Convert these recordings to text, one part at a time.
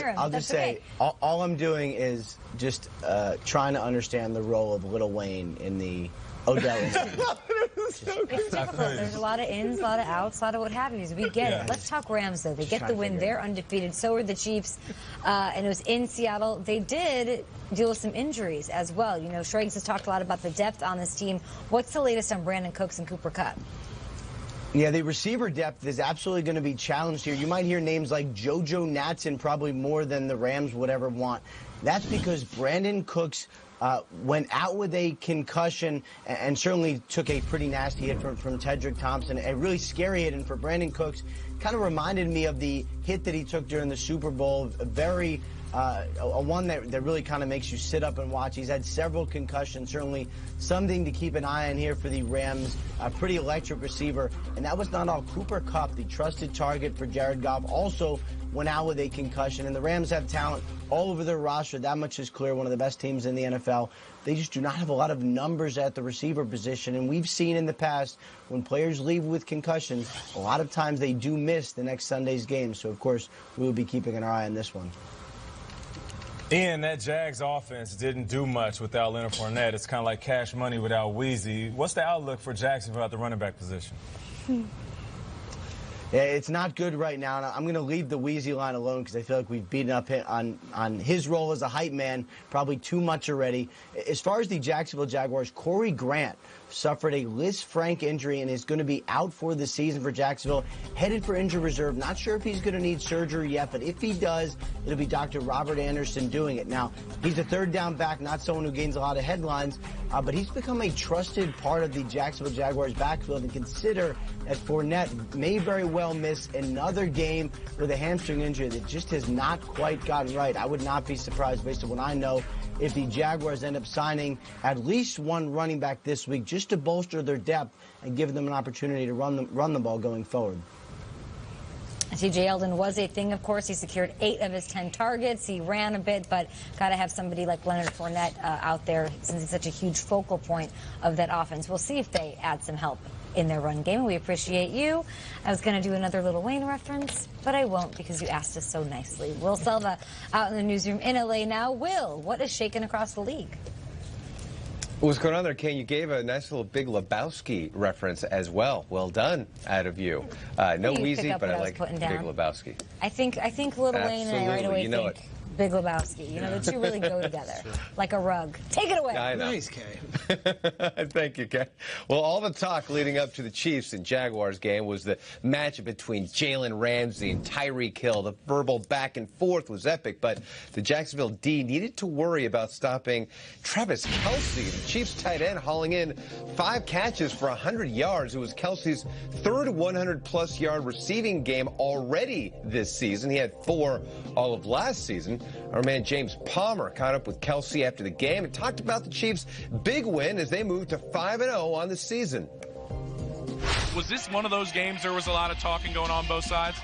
hear him. I'll just say, all I'm doing is just trying to understand the role of Lil Wayne in the Odell incident. It's difficult. There's a lot of ins, a lot of outs, a lot of what have yous. We get it. Let's talk Rams, though. They get the win. They're undefeated. So are the Chiefs. And it was in Seattle. They did deal with some injuries as well. You know, Schrags has talked a lot about the depth on this team. What's the latest on Brandon Cooks and Cooper Kupp? Yeah, the receiver depth is absolutely going to be challenged here. You might hear names like JoJo Natson probably more than the Rams would ever want. That's because Brandon Cooks went out with a concussion and certainly took a pretty nasty hit from Tedrick Thompson. A really scary hit, and for Brandon Cooks, kind of reminded me of the hit that he took during the Super Bowl. A one that really kind of makes you sit up and watch. He's had several concussions, certainly something to keep an eye on here for the Rams. A pretty electric receiver. And that was not all. Cooper Kupp, the trusted target for Jared Goff, also went out with a concussion. And the Rams have talent all over their roster. That much is clear. One of the best teams in the NFL. They just do not have a lot of numbers at the receiver position. And we've seen in the past when players leave with concussions, a lot of times they do miss the next Sunday's game. So, of course, we will be keeping an eye on this one. Ian, that Jags offense didn't do much without Leonard Fournette. It's kind of like cash money without Weezy. What's the outlook for Jacksonville at the running back position? Yeah, it's not good right now, and I'm going to leave the Weezy line alone because I feel like we've beaten up on his role as a hype man probably too much already. As far as the Jacksonville Jaguars, Corey Grant suffered a Lisfranc injury and is going to be out for the season for Jacksonville, headed for injury reserve. Not sure if he's going to need surgery yet, but if he does, it'll be Dr. Robert Anderson doing it. Now, he's a third down back, not someone who gains a lot of headlines, but he's become a trusted part of the Jacksonville Jaguars backfield, and consider that Fournette may very well miss another game with a hamstring injury that just has not quite gotten right. I would not be surprised, based on what I know, if the Jaguars end up signing at least one running back this week just to bolster their depth and give them an opportunity to run the ball going forward. T.J. Yeldon was a thing, of course. He secured 8 of his 10 targets. He ran a bit, but got to have somebody like Leonard Fournette out there since he's such a huge focal point of that offense. We'll see if they add some help in their run game. We appreciate you. I was going to do another Lil Wayne reference, but I won't because you asked us so nicely. Will Selva out in the newsroom in L.A. now. Will, what is shaking across the league? What's going on there, Ken? You gave a nice little Big Lebowski reference as well. Well done out of you. No Weezy, but I like Big Lebowski. I think Lil Wayne and I right away think Big Lebowski. You know, the two really go together, like a rug. Take it away. I know. Nice, Kay. Thank you, Ken. Well, all the talk leading up to the Chiefs and Jaguars game was the matchup between Jalen Ramsey and Tyreek Hill. The verbal back and forth was epic, but the Jacksonville D needed to worry about stopping Travis Kelce, the Chiefs tight end, hauling in 5 catches for 100 yards. It was Kelce's third 100-plus yard receiving game already this season. He had 4 all of last season. Our man James Palmer caught up with Kelce after the game and talked about the Chiefs' big win as they moved to 5-0 on the season. Was this one of those games there was a lot of talking going on both sides?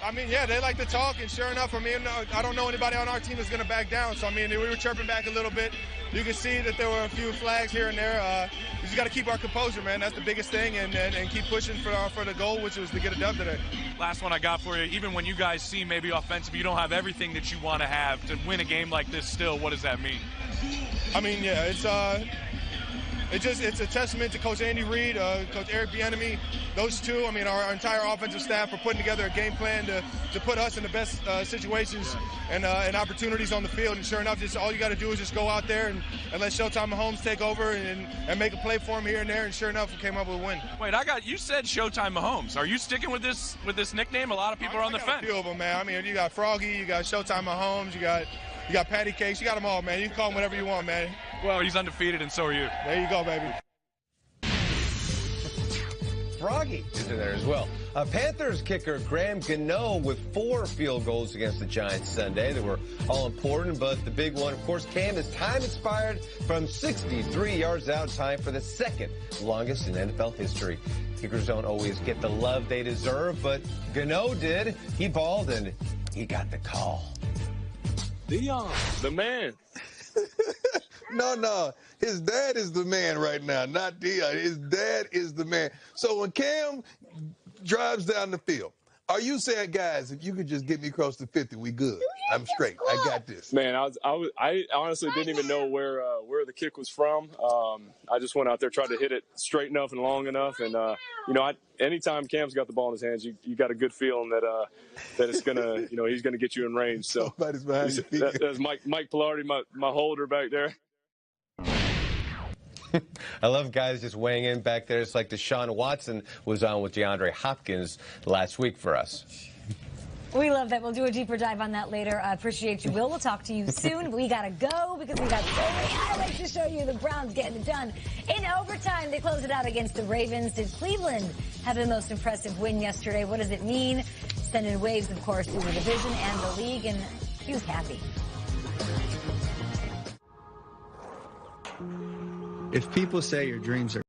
I mean, yeah, they like to talk, and sure enough, I mean, I don't know anybody on our team that's going to back down. So, I mean, we were chirping back a little bit. You can see that there were a few flags here and there. We just got to keep our composure, man. That's the biggest thing, and keep pushing for the goal, which was to get a dub today. Last one I got for you, even when you guys see maybe offensive, you don't have everything that you want to have to win a game like this still, what does that mean? I mean, yeah, it's a testament to Coach Andy Reid, Coach Eric Bieniemy, those two. I mean, our entire offensive staff for putting together a game plan to put us in the best situations and opportunities on the field. And sure enough, just all you got to do is just go out there and let Showtime Mahomes take over and make a play for him here and there. And sure enough, we came up with a win. Wait, you said Showtime Mahomes. Are you sticking with this nickname? A lot of people are on the fence. A few of them, man. I mean, you got Froggy, you got Showtime Mahomes, you got Patty Cakes, you got them all, man. You can call him whatever you want, man. Well, he's undefeated, and so are you. There you go, baby. Froggy is in there as well. Panthers kicker Graham Gano with 4 field goals against the Giants Sunday. They were all important, but the big one, of course, came as time expired from 63 yards out, time for the second longest in NFL history. Kickers don't always get the love they deserve, but Gano did. He balled, and he got the call. Dion, the man. No. His dad is the man right now, not Dion. His dad is the man. So when Cam drives down the field, Are you saying, guys, if you could just get me across the 50, we good? I'm straight. I got this. Man, I honestly didn't even know where the kick was from. I just went out there, tried to hit it straight enough and long enough, and anytime Cam's got the ball in his hands, you got a good feeling that it's gonna, he's gonna get you in range. So Somebody's behind you. that's Mike Pilardi, my holder back there. I love guys just weighing in back there. It's like Deshaun Watson was on with DeAndre Hopkins last week for us. We love that. We'll do a deeper dive on that later. I appreciate you, Will. We'll talk to you soon. We got to go because we got so many highlights to show you. The Browns getting it done in overtime. They close it out against the Ravens. Did Cleveland have the most impressive win yesterday? What does it mean? Sending waves, of course, through the division and the league, and he was happy. If people say your dreams are